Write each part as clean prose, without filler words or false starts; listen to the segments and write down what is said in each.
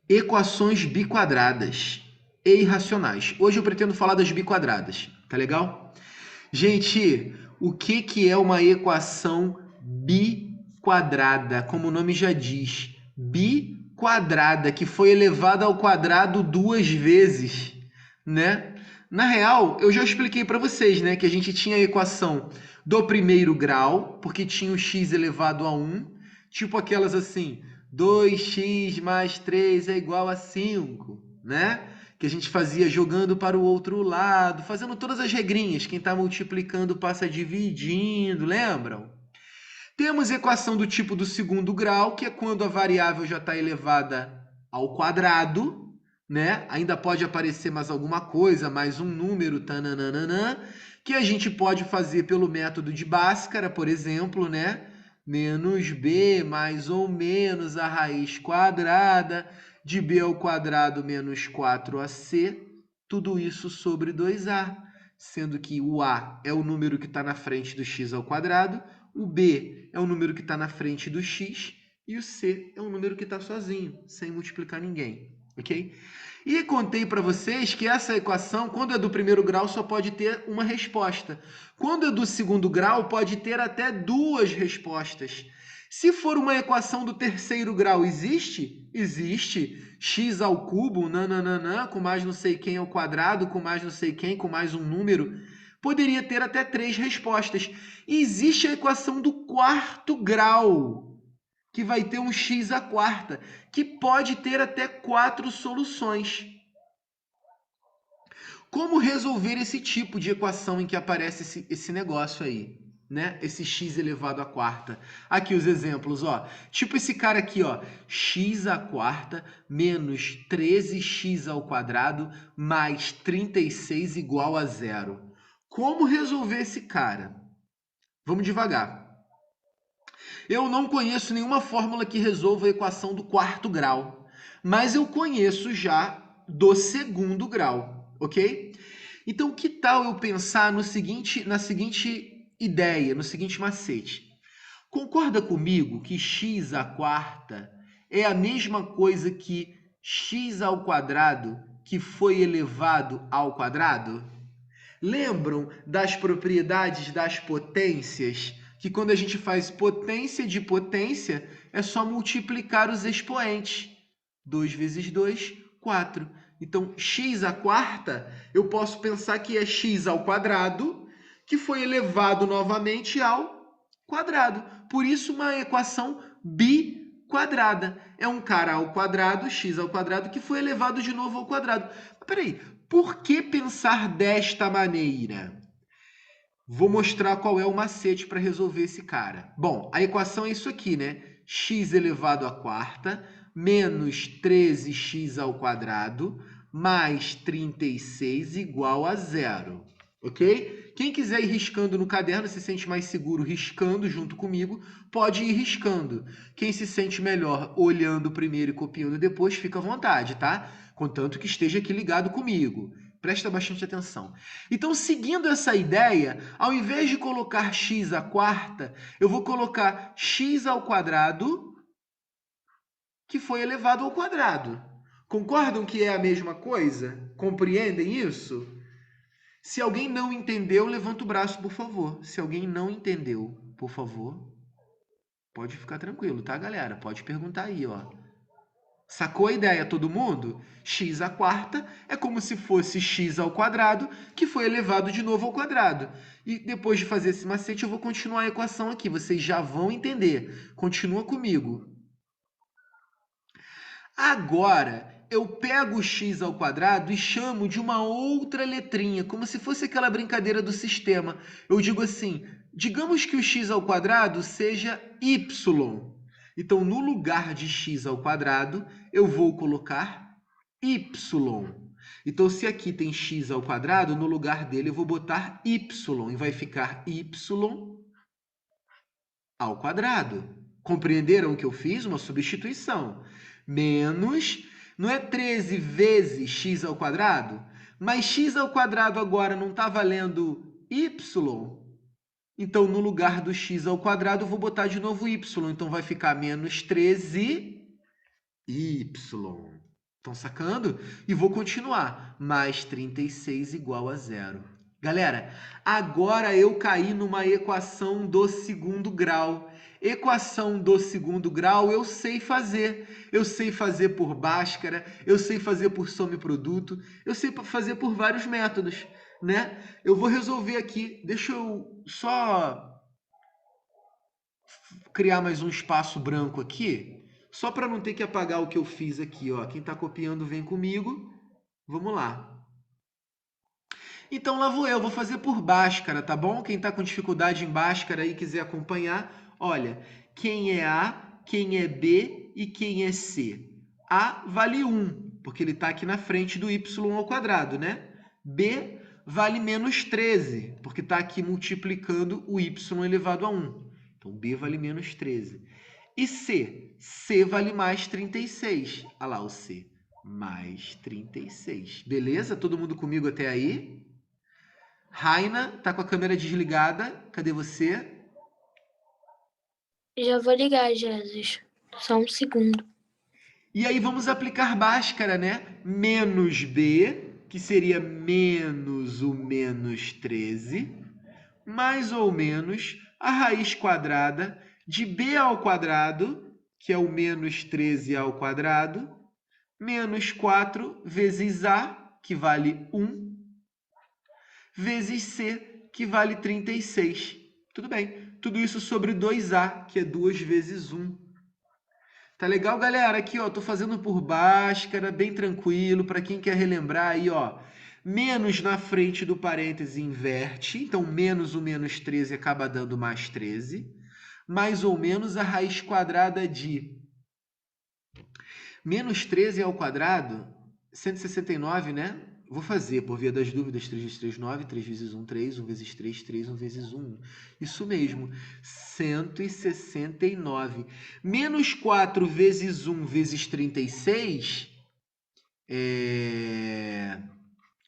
Equações biquadradas e irracionais. Hoje eu pretendo falar das biquadradas, tá legal? Gente, o que é uma equação biquadrada? Como o nome já diz, biquadrada, que foi elevada ao quadrado duas vezes, né? Na real, eu já expliquei para vocês, né, que a gente tinha a equação do primeiro grau, porque tinha o x elevado a 1, tipo aquelas assim, 2x mais 3 é igual a 5, né? Que a gente fazia jogando para o outro lado, fazendo todas as regrinhas. Quem está multiplicando passa dividindo, lembram? Temos equação do tipo do segundo grau, que é quando a variável já está elevada ao quadrado, né? Ainda pode aparecer mais alguma coisa, mais um número, tananana, que a gente pode fazer pelo método de Bhaskara, por exemplo, né? Menos b mais ou menos a raiz quadrada de b ao quadrado menos 4ac, tudo isso sobre 2a, sendo que o a é o número que está na frente do x ao quadrado, o b é o número que está na frente do x e o c é o número que está sozinho, sem multiplicar ninguém, ok? E contei para vocês que essa equação, quando é do primeiro grau, só pode ter uma resposta. Quando é do segundo grau, pode ter até duas respostas. Se for uma equação do terceiro grau, existe? Existe. X ao cubo, nananana, com mais não sei quem ao quadrado, com mais não sei quem, com mais um número. Poderia ter até três respostas. E existe a equação do quarto grau, que vai ter um x à quarta, que pode ter até quatro soluções. Como resolver esse tipo de equação em que aparece esse negócio aí, né? Esse x elevado à quarta. Aqui os exemplos, ó. Tipo esse cara aqui, ó. X à quarta menos 13x ao quadrado mais 36 igual a zero. Como resolver esse cara? Vamos devagar. Eu não conheço nenhuma fórmula que resolva a equação do quarto grau, mas eu conheço já do segundo grau, ok? Então, que tal eu pensar na seguinte ideia, no seguinte macete? Concorda comigo que x à quarta é a mesma coisa que x ao quadrado que foi elevado ao quadrado? Lembram das propriedades das potências? Que quando a gente faz potência de potência, é só multiplicar os expoentes. 2 vezes 2, 4. Então, x à quarta, eu posso pensar que é x ao quadrado, que foi elevado novamente ao quadrado. Por isso, uma equação biquadrada. É um cara ao quadrado, x ao quadrado, que foi elevado de novo ao quadrado. Mas peraí, por que pensar desta maneira? Vou mostrar qual é o macete para resolver esse cara. Bom, a equação é isso aqui, né? X elevado à quarta menos 13x ao quadrado mais 36 igual a zero, ok? Quem quiser ir riscando no caderno, se sente mais seguro riscando junto comigo, pode ir riscando. Quem se sente melhor olhando primeiro e copiando depois, fica à vontade, tá? Contanto que esteja aqui ligado comigo. Presta bastante atenção. Então, seguindo essa ideia, ao invés de colocar x à quarta, eu vou colocar x ao quadrado, que foi elevado ao quadrado. Concordam que é a mesma coisa? Compreendem isso? Se alguém não entendeu, levanta o braço, por favor. Se alguém não entendeu, por favor, pode ficar tranquilo, tá, galera? Pode perguntar aí, ó. Sacou a ideia, todo mundo? X à quarta é como se fosse x ao quadrado, que foi elevado de novo ao quadrado. E depois de fazer esse macete, eu vou continuar a equação aqui. Vocês já vão entender. Continua comigo. Agora, eu pego o x ao quadrado e chamo de uma outra letrinha, como se fosse aquela brincadeira do sistema. Eu digo assim, digamos que o x ao quadrado seja y. Então, no lugar de x ao quadrado, eu vou colocar y. Então, se aqui tem x ao quadrado, no lugar dele eu vou botar y. E vai ficar y ao quadrado. Compreenderam o que eu fiz? Uma substituição. Menos, não é 13 vezes x ao quadrado? Mas x ao quadrado agora não está valendo y? Então, no lugar do x ao quadrado, eu vou botar de novo y. Então, vai ficar menos 13y. Estão sacando? E vou continuar. Mais 36 igual a zero. Galera, agora eu caí numa equação do segundo grau. Equação do segundo grau eu sei fazer. Eu sei fazer por Bhaskara, eu sei fazer por soma e produto, eu sei fazer por vários métodos, né? Eu vou resolver aqui. Deixa eu só criar mais um espaço branco aqui. Só para não ter que apagar o que eu fiz aqui, ó. Quem está copiando vem comigo. Vamos lá. Então lá vou eu, vou fazer por Bhaskara, tá bom? Quem está com dificuldade em Bhaskara e quiser acompanhar, olha, quem é A, quem é B e quem é C. A vale 1, porque ele está aqui na frente do y ao quadrado, né? B vale menos 13, porque está aqui multiplicando o y elevado a 1. Então B vale menos 13. E C? C vale mais 36. Olha lá o C. Mais 36. Beleza? Todo mundo comigo até aí? Raina, tá com a câmera desligada. Cadê você? Já vou ligar, Jesus. Só um segundo. E aí vamos aplicar Bhaskara, né? Menos B, que seria menos o menos 13, mais ou menos a raiz quadrada de B ao quadrado, que é o menos 13 ao quadrado, menos 4 vezes A, que vale 1, vezes C, que vale 36. Tudo bem. Tudo isso sobre 2A, que é 2 vezes 1. Tá legal, galera? Aqui, ó, tô fazendo por Bhaskara, bem tranquilo, para quem quer relembrar aí, ó. Menos na frente do parêntese inverte, então menos o menos 13 acaba dando mais 13. Mais ou menos a raiz quadrada de menos 13 ao quadrado, 169, né? Vou fazer, por via das dúvidas, 3 vezes 3, 9, 3 vezes 1, 3, 1 vezes 3, 3, 1 vezes 1. Isso mesmo, 169. Menos 4 vezes 1 vezes 36,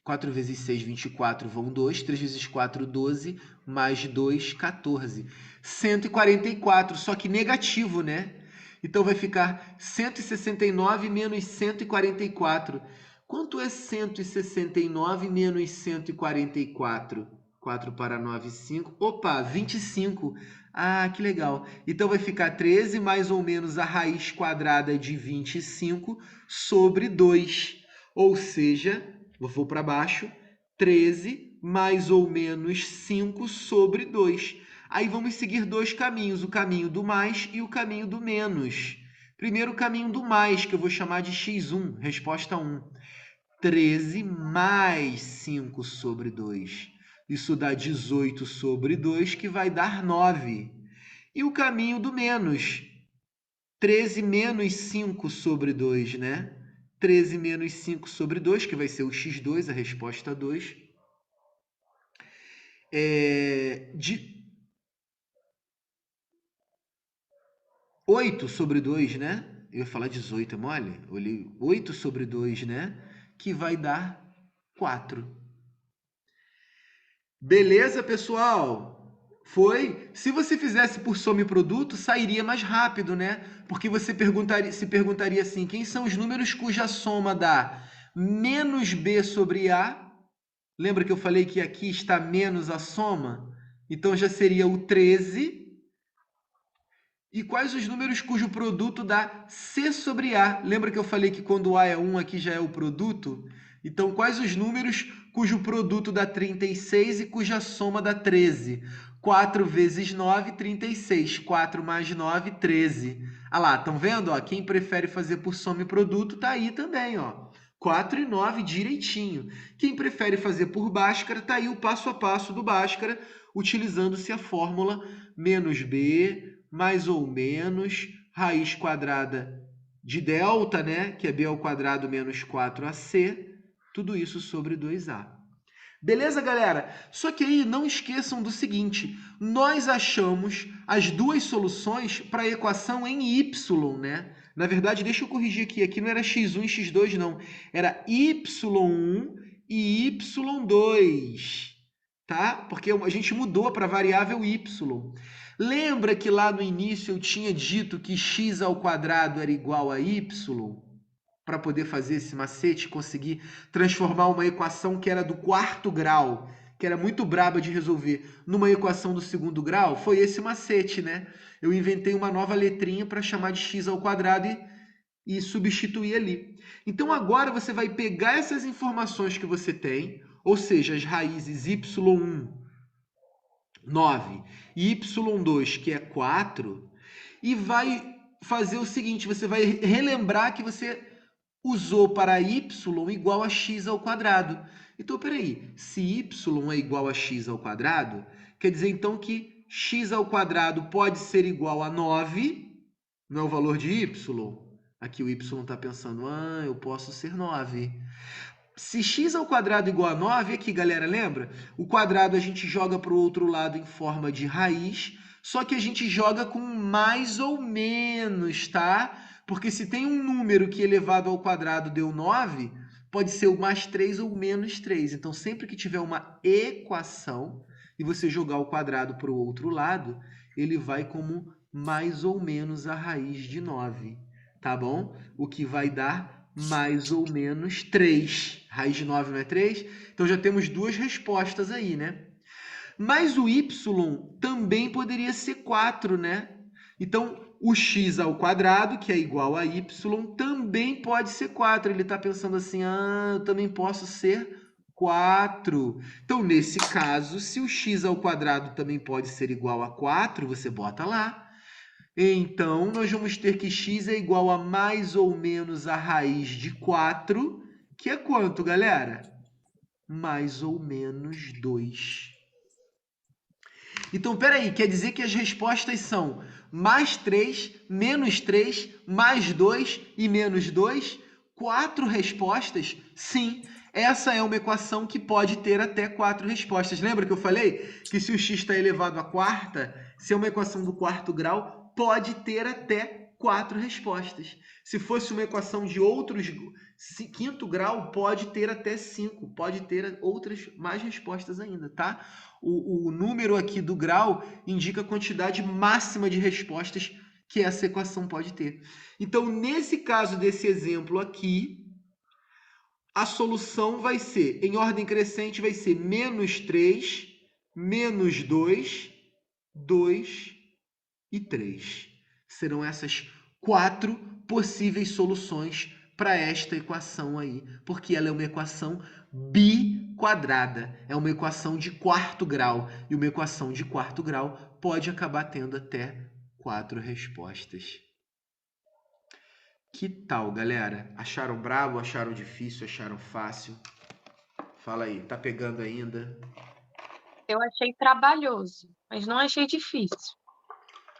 4 vezes 6, 24, vão 2. 3 vezes 4, 12, mais 2, 14. 144, só que negativo, né? Então vai ficar 169 menos 144. Quanto é 169 menos 144? 4 para 9, 5. Opa, 25. Ah, que legal. Então vai ficar 13 mais ou menos a raiz quadrada de 25 sobre 2. Ou seja, vou para baixo, 13 mais ou menos 5 sobre 2. Aí vamos seguir dois caminhos, o caminho do mais e o caminho do menos. Primeiro o caminho do mais, que eu vou chamar de x1, resposta 1. 13 mais 5 sobre 2. Isso dá 18 sobre 2, que vai dar 9. E o caminho do menos, 13 menos 5 sobre 2, né? 13 menos 5 sobre 2, que vai ser o x2, a resposta 2. De 8 sobre 2, né? Eu ia falar 18, é mole? Olhei 8 sobre 2, né? Que vai dar 4. Beleza, pessoal? Foi? Se você fizesse por soma e produto, sairia mais rápido, né? Porque você se perguntaria assim, quem são os números cuja soma dá menos b sobre a? Lembra que eu falei que aqui está menos a soma? Então já seria o 13. E quais os números cujo produto dá C sobre A? Lembra que eu falei que quando A é 1, aqui já é o produto? Então, quais os números cujo produto dá 36 e cuja soma dá 13? 4 vezes 9, 36. 4 mais 9, 13. Ah lá, estão vendo? Ó, quem prefere fazer por soma e produto, tá aí também, ó. 4 e 9 direitinho. Quem prefere fazer por Bhaskara, tá aí o passo a passo do Bhaskara, utilizando-se a fórmula menos B mais ou menos raiz quadrada de delta, né, que é b ao quadrado menos 4ac, tudo isso sobre 2a. Beleza, galera? Só que aí não esqueçam do seguinte, nós achamos as duas soluções para a equação em y, né? Na verdade, deixa eu corrigir aqui não era x1 e x2 não, era y1 e y2, tá? Porque a gente mudou para a variável y. Lembra que lá no início eu tinha dito que x ao quadrado era igual a y? para poder fazer esse macete, conseguir transformar uma equação que era do quarto grau, que era muito braba de resolver, numa equação do segundo grau, foi esse macete, né? Eu inventei uma nova letrinha para chamar de x ao quadrado e substituir ali. Então agora você vai pegar essas informações que você tem, ou seja, as raízes y1, 9, e y2, que é 4, e vai fazer o seguinte, você vai relembrar que você usou para y igual a x ao quadrado. Então, peraí, se y é igual a x ao quadrado, quer dizer então que x ao quadrado pode ser igual a 9, não é o valor de y? Aqui o y está pensando, eu posso ser 9. Se x ao quadrado é igual a 9, aqui, galera, lembra? O quadrado a gente joga para o outro lado em forma de raiz, só que a gente joga com mais ou menos, tá? Porque se tem um número que elevado ao quadrado deu 9, pode ser o mais 3 ou o menos 3. Então, sempre que tiver uma equação e você jogar o quadrado para o outro lado, ele vai como mais ou menos a raiz de 9, tá bom? O que vai dar mais ou menos 3. Raiz de 9 não é 3? Então, já temos duas respostas aí, né? Mas o y também poderia ser 4, né? Então, o x ao quadrado, que é igual a y, também pode ser 4. Ele está pensando assim, eu também posso ser 4. Então, nesse caso, se o x ao quadrado também pode ser igual a 4, você bota lá. Então, nós vamos ter que x é igual a mais ou menos a raiz de 4, que é quanto, galera? Mais ou menos 2. Então, peraí, quer dizer que as respostas são mais 3, menos 3, mais 2 e menos 2? 4 respostas? Sim, essa é uma equação que pode ter até 4 respostas. Lembra que eu falei que se o x está elevado à quarta, se é uma equação do quarto grau, pode ter até 4 respostas. Se fosse uma equação de outros quinto grau, pode ter até 5, pode ter outras mais respostas ainda, tá? O número aqui do grau indica a quantidade máxima de respostas que essa equação pode ter. Então, nesse caso desse exemplo aqui, a solução vai ser, em ordem crescente, vai ser menos 3, menos 2, 2 e 3. Serão essas 4 possíveis soluções para esta equação aí, porque ela é uma equação biquadrada, é uma equação de quarto grau, e uma equação de quarto grau pode acabar tendo até 4 respostas. Que tal, galera? Acharam brabo, acharam difícil, acharam fácil? Fala aí, tá pegando ainda? Eu achei trabalhoso, mas não achei difícil.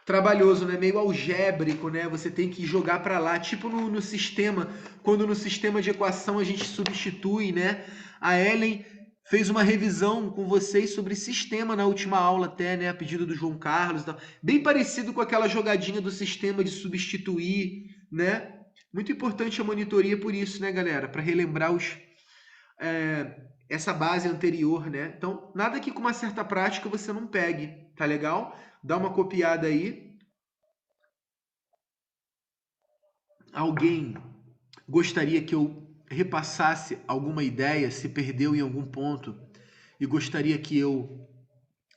Trabalhoso, né? Meio algébrico, né? Você tem que jogar para lá, tipo no sistema, quando no sistema de equação a gente substitui, né? A Ellen fez uma revisão com vocês sobre sistema na última aula até, né? A pedido do João Carlos e tal. Bem parecido com aquela jogadinha do sistema de substituir, né? Muito importante a monitoria por isso, né, galera? Para relembrar essa base anterior, né? Então, nada que com uma certa prática você não pegue, tá legal? Dá uma copiada aí. Alguém gostaria que eu repassasse alguma ideia, se perdeu em algum ponto, e gostaria que eu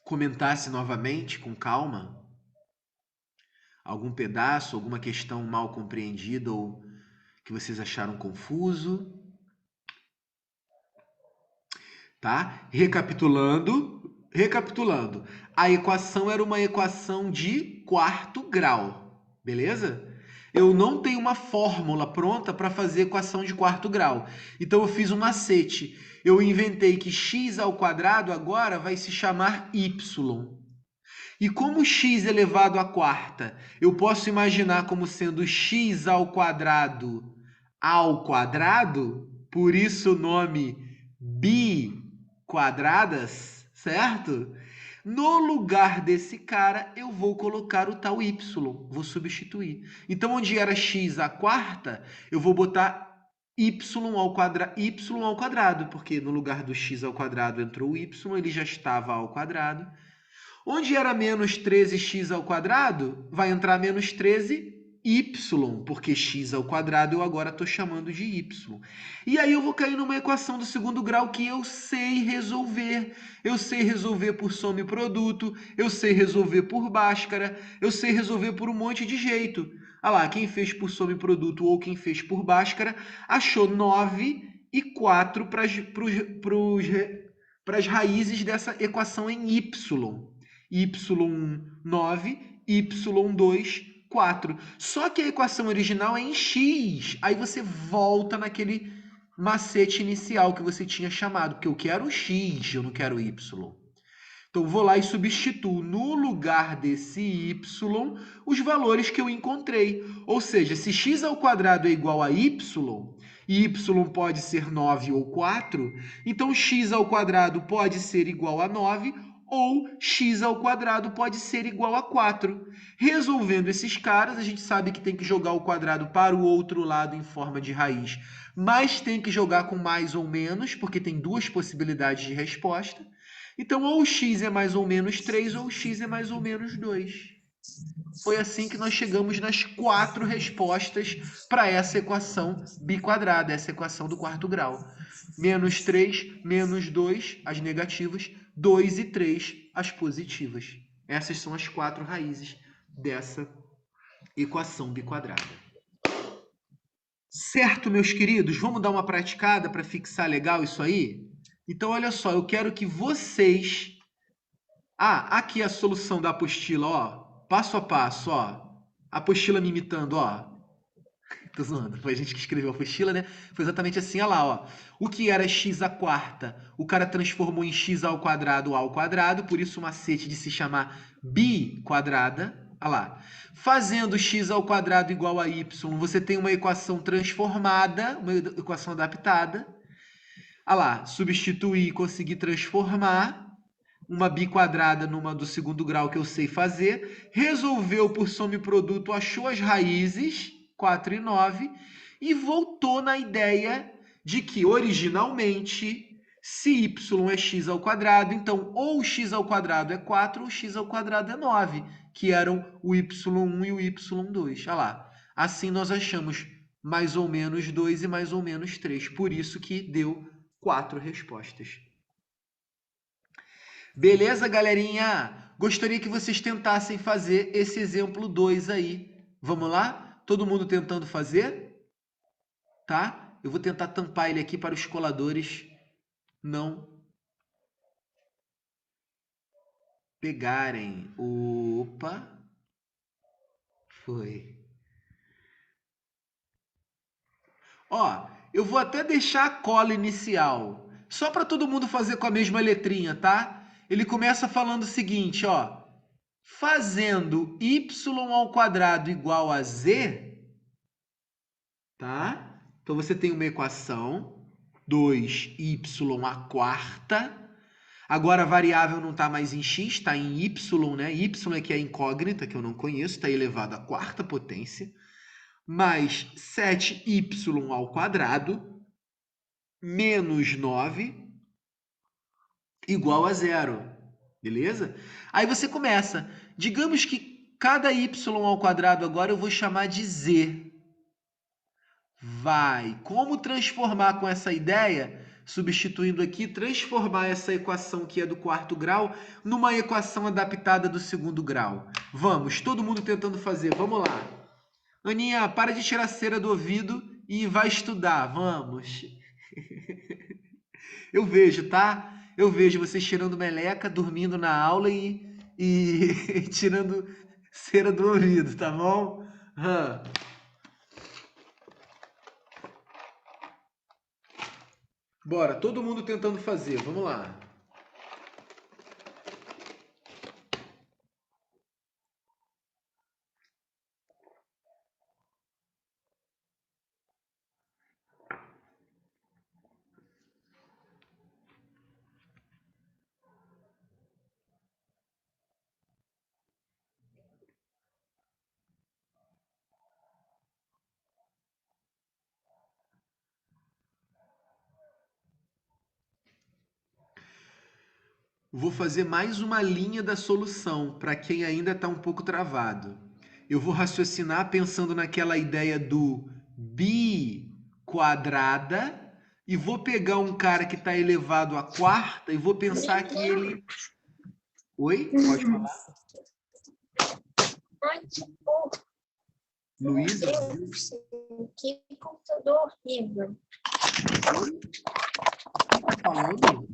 comentasse novamente com calma? Algum pedaço, alguma questão mal compreendida ou que vocês acharam confuso? Tá? Recapitulando, a equação era uma equação de quarto grau, beleza? Eu não tenho uma fórmula pronta para fazer equação de quarto grau. Então eu fiz um macete. Eu inventei que x ao quadrado agora vai se chamar y. E como x elevado à quarta, eu posso imaginar como sendo x ao quadrado, por isso o nome biquadradas, certo? No lugar desse cara, eu vou colocar o tal y, vou substituir. Então, onde era x à quarta, eu vou botar y ao quadrado, porque no lugar do x ao quadrado entrou o y, ele já estava ao quadrado. Onde era menos 13x ao quadrado, vai entrar menos 13 y, porque x ao quadrado eu agora estou chamando de y. E aí eu vou cair numa equação do segundo grau que eu sei resolver. Eu sei resolver por soma e produto, eu sei resolver por Bhaskara, eu sei resolver por um monte de jeito. Olha lá, quem fez por soma e produto ou quem fez por Bhaskara achou 9 e 4 para as raízes dessa equação em y. y1, 9, y2, 4. Só que a equação original é em x. Aí você volta naquele macete inicial que você tinha chamado, porque eu quero x, eu não quero y. Então, vou lá e substituo no lugar desse y os valores que eu encontrei. Ou seja, se x ao quadrado é igual a y, e y pode ser 9 ou 4, então x ao quadrado pode ser igual a 9 ou x ao quadrado pode ser igual a 4. Resolvendo esses caras, a gente sabe que tem que jogar o quadrado para o outro lado em forma de raiz, mas tem que jogar com mais ou menos, porque tem duas possibilidades de resposta. Então, ou x é mais ou menos 3, ou x é mais ou menos 2. Foi assim que nós chegamos nas 4 respostas para essa equação biquadrada, essa equação do quarto grau. Menos 3, menos 2, as negativas, 2 e 3, as positivas. Essas são as 4 raízes dessa equação biquadrada. Certo, meus queridos? Vamos dar uma praticada para fixar legal isso aí? Então, olha só, eu quero que vocês... aqui a solução da apostila, ó. Passo a passo, ó. A apostila me imitando, ó. Tô zoando, foi a gente que escreveu a apostila, né? Foi exatamente assim, olha lá, ó. O que era x à quarta, o cara transformou em x ao quadrado, por isso o macete de se chamar biquadrada. Olha lá. Fazendo x ao quadrado igual a y, você tem uma equação transformada, uma equação adaptada. Olha lá, substituir e conseguir transformar uma biquadrada numa do segundo grau que eu sei fazer, resolveu por soma e produto, achou as raízes, 4 e 9, e voltou na ideia de que, originalmente, se y é x ao quadrado, então ou x ao quadrado é 4 ou x ao quadrado é 9, que eram o y1 e o y2. Olha lá. Assim nós achamos mais ou menos 2 e mais ou menos 3. Por isso que deu 4 respostas. Beleza, galerinha? Gostaria que vocês tentassem fazer esse exemplo 2 aí. Vamos lá? Todo mundo tentando fazer? Tá? Eu vou tentar tampar ele aqui para os coladores não pegarem. Opa! Foi. Ó, eu vou até deixar a cola inicial, só para todo mundo fazer com a mesma letrinha, tá? Ele começa falando o seguinte, ó. Fazendo y ao quadrado igual a z, tá? Então, você tem uma equação, 2y à quarta. Agora, a variável não está mais em x, está em y, né? Y é que é incógnita, que eu não conheço, está elevado à quarta potência. Mais 7y ao quadrado, menos 9, igual a zero. Beleza? Aí você começa. Digamos que cada y ao quadrado agora eu vou chamar de z. Como transformar com essa ideia? Substituindo aqui, transformar essa equação que é do quarto grau numa equação adaptada do segundo grau. Vamos, todo mundo tentando fazer. Vamos lá. Aninha, para de tirar cera do ouvido e vai estudar. Vamos. Eu vejo, tá? Eu vejo vocês tirando meleca, dormindo na aula e tirando cera do ouvido, tá bom? Bora, todo mundo tentando fazer. Vamos lá. Vou fazer mais uma linha da solução para quem ainda está um pouco travado. eu vou raciocinar pensando naquela ideia do bi quadrada e vou pegar um cara que está elevado à quarta e vou pensar que ele... Oi? Pode falar. Luísa? Que computador horrível. Quem tá falando?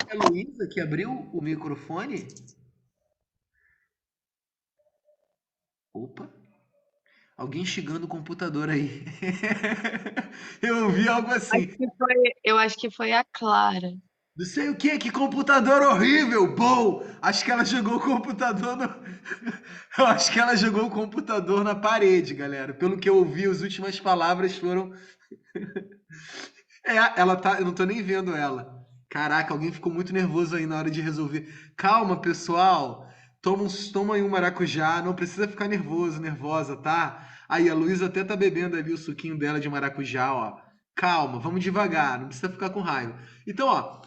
É a Luísa que abriu o microfone? Opa! Alguém xingando o computador aí. Eu ouvi algo assim. Eu acho que foi a Clara. Não sei o que computador horrível! Bom, acho que ela jogou o computador no... Eu acho que ela jogou o computador na parede, galera. Pelo que eu ouvi, as últimas palavras foram... Ela tá... Eu não tô nem vendo ela. Caraca, alguém ficou muito nervoso aí na hora de resolver. Calma, pessoal. Toma aí um maracujá. Não precisa ficar nervoso, nervosa, tá? Aí, a Luísa até tá bebendo ali o suquinho dela de maracujá, ó. Calma, vamos devagar. Não precisa ficar com raiva. Então, ó...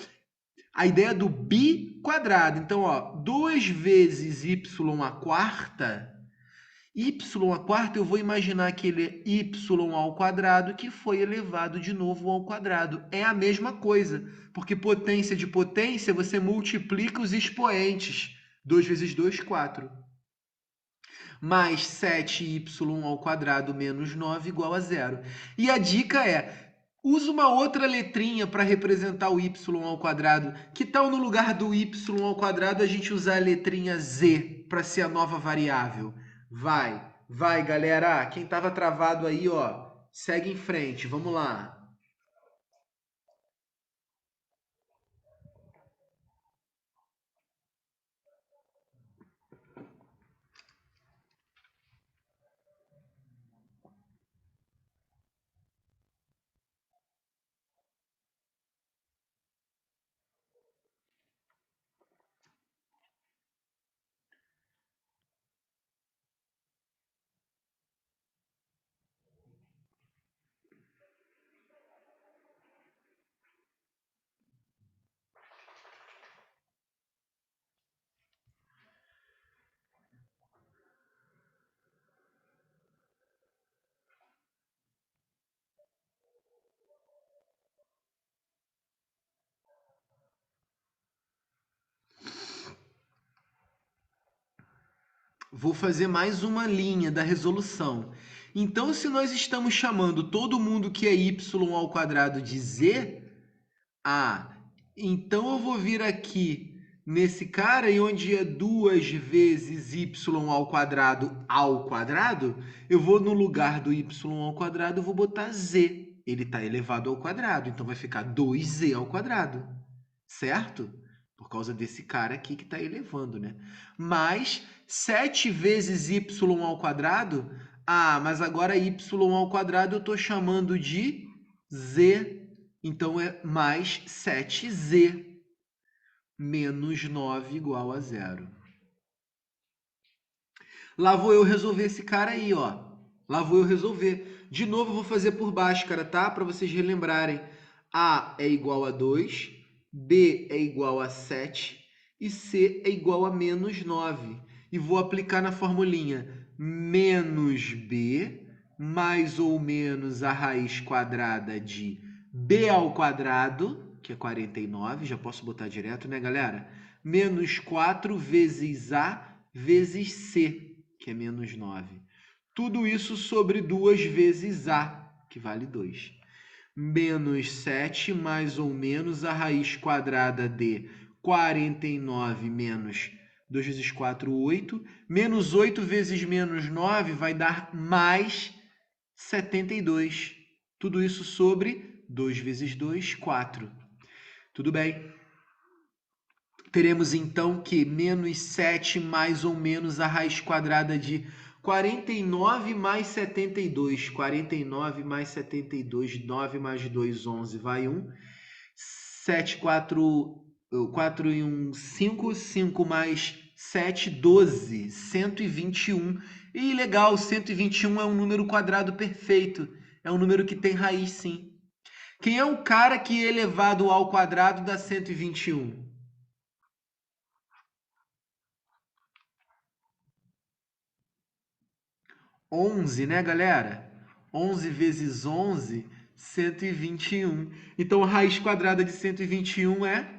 A ideia do bi quadrado. Então, ó, 2 vezes y à quarta. Y à quarta, eu vou imaginar que ele é y ao quadrado que foi elevado de novo ao quadrado. É a mesma coisa, porque potência de potência, você multiplica os expoentes. 2 vezes 2, 4. Mais 7y ao quadrado menos 9 igual a zero. E a dica é... Usa uma outra letrinha para representar o y ao quadrado. Que tal no lugar do y ao quadrado a gente usar a letrinha z para ser a nova variável? Vai, galera. Quem estava travado aí, ó, segue em frente. Vamos lá. Vou fazer mais uma linha da resolução. Então, se nós estamos chamando todo mundo que é y ao quadrado de z, então eu vou vir aqui nesse cara e onde é 2 vezes y ao quadrado, eu vou no lugar do y ao quadrado, eu vou botar z. Ele está elevado ao quadrado, então vai ficar 2z ao quadrado, certo? Por causa desse cara aqui que está elevando, né? Mais 7 vezes y ao quadrado. Mas agora y ao quadrado eu estou chamando de z. Então, é mais 7z menos 9 igual a zero. Lá vou eu resolver esse cara aí, ó. Lá vou eu resolver. De novo, eu vou fazer por Bhaskara, tá? Para vocês relembrarem. A é igual a 2, B é igual a 7 e C é igual a menos 9. E vou aplicar na formulinha menos B mais ou menos a raiz quadrada de B ao quadrado, que é 49, já posso botar direto, né, galera? Menos 4 vezes A vezes C, que é menos 9. Tudo isso sobre 2 vezes A, que vale 2. Menos 7 mais ou menos a raiz quadrada de 49 menos 2 vezes 4, 8. Menos 8 vezes menos 9 vai dar mais 72. Tudo isso sobre 2 vezes 2, 4. Tudo bem? Teremos então que menos 7 mais ou menos a raiz quadrada de 49 mais 72. 49 mais 72, 9 mais 2, 11, vai 1. 7, 4 e 1, 5. 5 mais 7, 12. 121. E legal, 121 é um número quadrado perfeito. É um número que tem raiz, sim. Quem é o cara que elevado ao quadrado dá 121? 11, né, galera? 11 vezes 11, 121. Então, a raiz quadrada de 121 é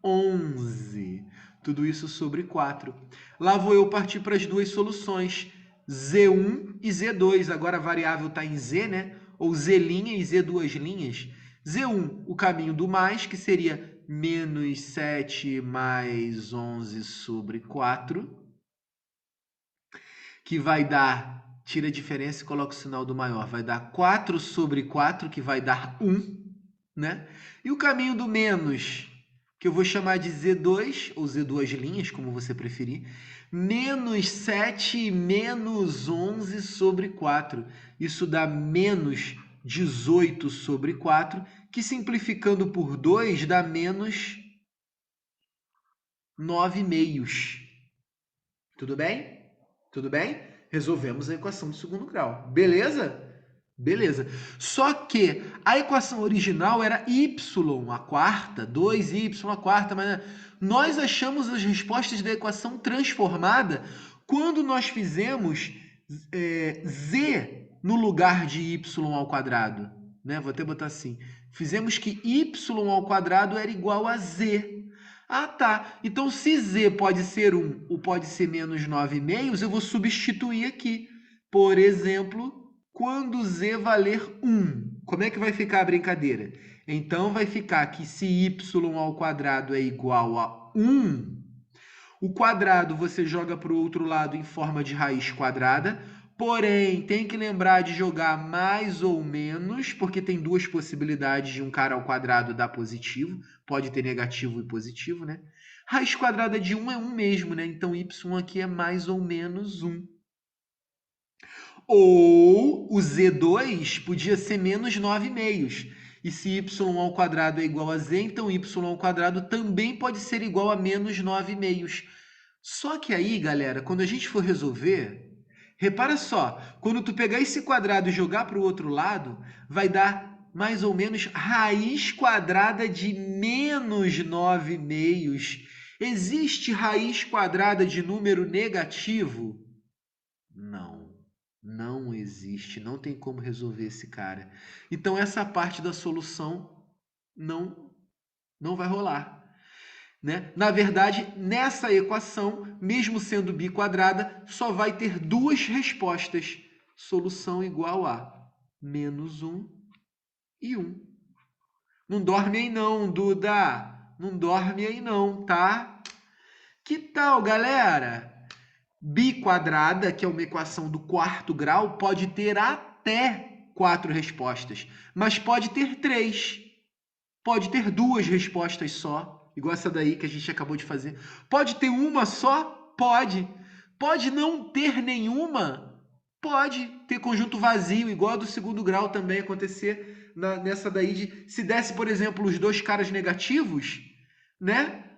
11. Tudo isso sobre 4. Lá vou eu partir para as duas soluções, Z1 e Z2. Agora a variável está em Z, né? Ou Z' e Z2'. Z1, o caminho do mais, que seria menos 7 mais 11 sobre 4, que vai dar, tira a diferença e coloca o sinal do maior, vai dar 4 sobre 4, que vai dar 1, né? E o caminho do menos, que eu vou chamar de Z2, ou Z2', como você preferir, menos 7 menos 11 sobre 4. Isso dá menos 18 sobre 4, que simplificando por 2 dá menos 9 meios. Tudo bem? Tudo bem? Resolvemos a equação do segundo grau. Beleza? Beleza. Só que a equação original era y a quarta, 2y a quarta, mas nós achamos as respostas da equação transformada quando nós fizemos z no lugar de y ao quadrado. Né? Vou até botar assim. Fizemos que y ao quadrado era igual a z. Ah, tá. Então, se z pode ser 1 ou pode ser menos 9 meios, eu vou substituir aqui. Por exemplo, quando z valer 1, como é que vai ficar a brincadeira? Então, vai ficar que se y ao quadrado é igual a 1, o quadrado você joga para o outro lado em forma de raiz quadrada, porém, tem que lembrar de jogar mais ou menos, porque tem duas possibilidades de um cara ao quadrado dar positivo, pode ter negativo e positivo, né? Raiz quadrada de 1 é 1 mesmo, né? Então, y aqui é mais ou menos 1. Ou o Z2 podia ser menos 9 meios. E se y ao quadrado é igual a z, então y ao quadrado também pode ser igual a menos 9 meios. Só que aí, galera, quando a gente for resolver, repara só, quando tu pegar esse quadrado e jogar para o outro lado, vai dar mais ou menos raiz quadrada de menos 9 meios. Existe raiz quadrada de número negativo? Não. Não existe, não tem como resolver esse cara. Então, essa parte da solução não vai rolar. Né? Na verdade, nessa equação, mesmo sendo biquadrada, só vai ter duas respostas. Solução igual a menos 1 e 1. Não dorme aí não, Duda. Não dorme aí não, tá? Que tal, galera? Biquadrada, que é uma equação do quarto grau, pode ter até 4 respostas, mas pode ter 3. Pode ter 2 respostas só, igual essa daí que a gente acabou de fazer. Pode ter uma só? Pode. Pode não ter nenhuma? Pode ter conjunto vazio, igual a do segundo grau também acontecer nessa daí de se desse, por exemplo, os dois caras negativos, né?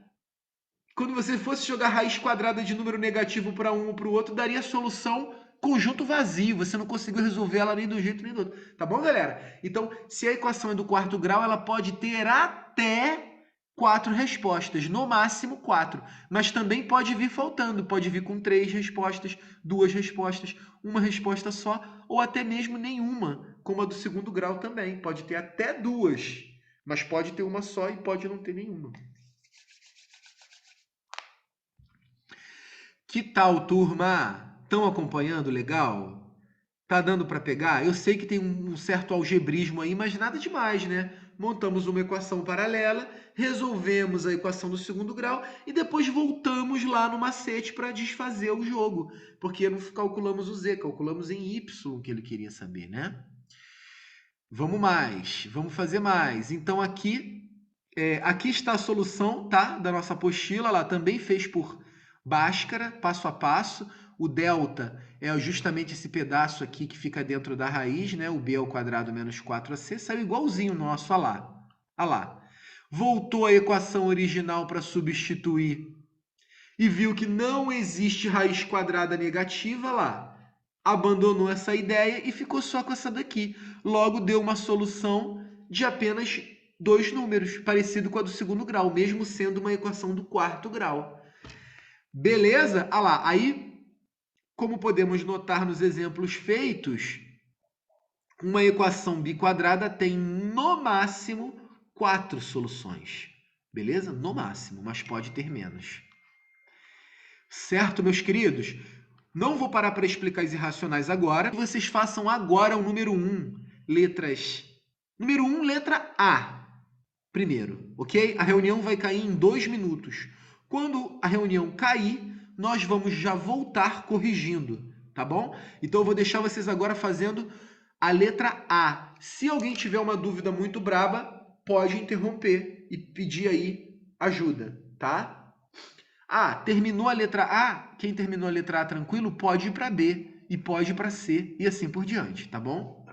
Quando você fosse jogar raiz quadrada de número negativo para um ou para o outro, daria a solução conjunto vazio. Você não conseguiu resolver ela nem do jeito nem do outro. Tá bom, galera? Então, se a equação é do quarto grau, ela pode ter até 4 respostas, no máximo 4. Mas também pode vir faltando. Pode vir com 3 respostas, 2 respostas, uma resposta só, ou até mesmo nenhuma, como a do segundo grau também. Pode ter até 2, mas pode ter uma só e pode não ter nenhuma. Que tal, turma? Estão acompanhando legal? Tá dando para pegar? Eu sei que tem um certo algebrismo aí, mas nada demais, né? Montamos uma equação paralela, resolvemos a equação do segundo grau e depois voltamos lá no macete para desfazer o jogo, porque não calculamos o z, calculamos em y que ele queria saber, né? Vamos mais, vamos fazer mais. Então aqui está a solução, tá? Da nossa apostila, ela também fez por Bhaskara, passo a passo. O delta é justamente esse pedaço aqui que fica dentro da raiz, né? O b ao quadrado menos 4ac, saiu igualzinho o nosso, olha lá. Olha lá. Voltou a equação original para substituir e viu que não existe raiz quadrada negativa lá. Abandonou essa ideia e ficou só com essa daqui. Logo, deu uma solução de apenas 2 números, parecido com a do segundo grau, mesmo sendo uma equação do quarto grau. Beleza? Olha lá, aí Como podemos notar nos exemplos feitos, uma equação biquadrada tem no máximo 4 soluções. Beleza? No máximo, mas pode ter menos. Certo, meus queridos? Não vou parar para explicar as irracionais agora. Vocês façam agora o número 1, letras... Número 1, letra A. Primeiro, ok? A reunião vai cair em 2 minutos. Quando a reunião cair, nós vamos já voltar corrigindo, tá bom? Então eu vou deixar vocês agora fazendo a letra A. Se alguém tiver uma dúvida muito braba, pode interromper e pedir aí ajuda, tá? Ah, terminou a letra A? Quem terminou a letra A tranquilo pode ir para B e pode ir para C e assim por diante, tá bom?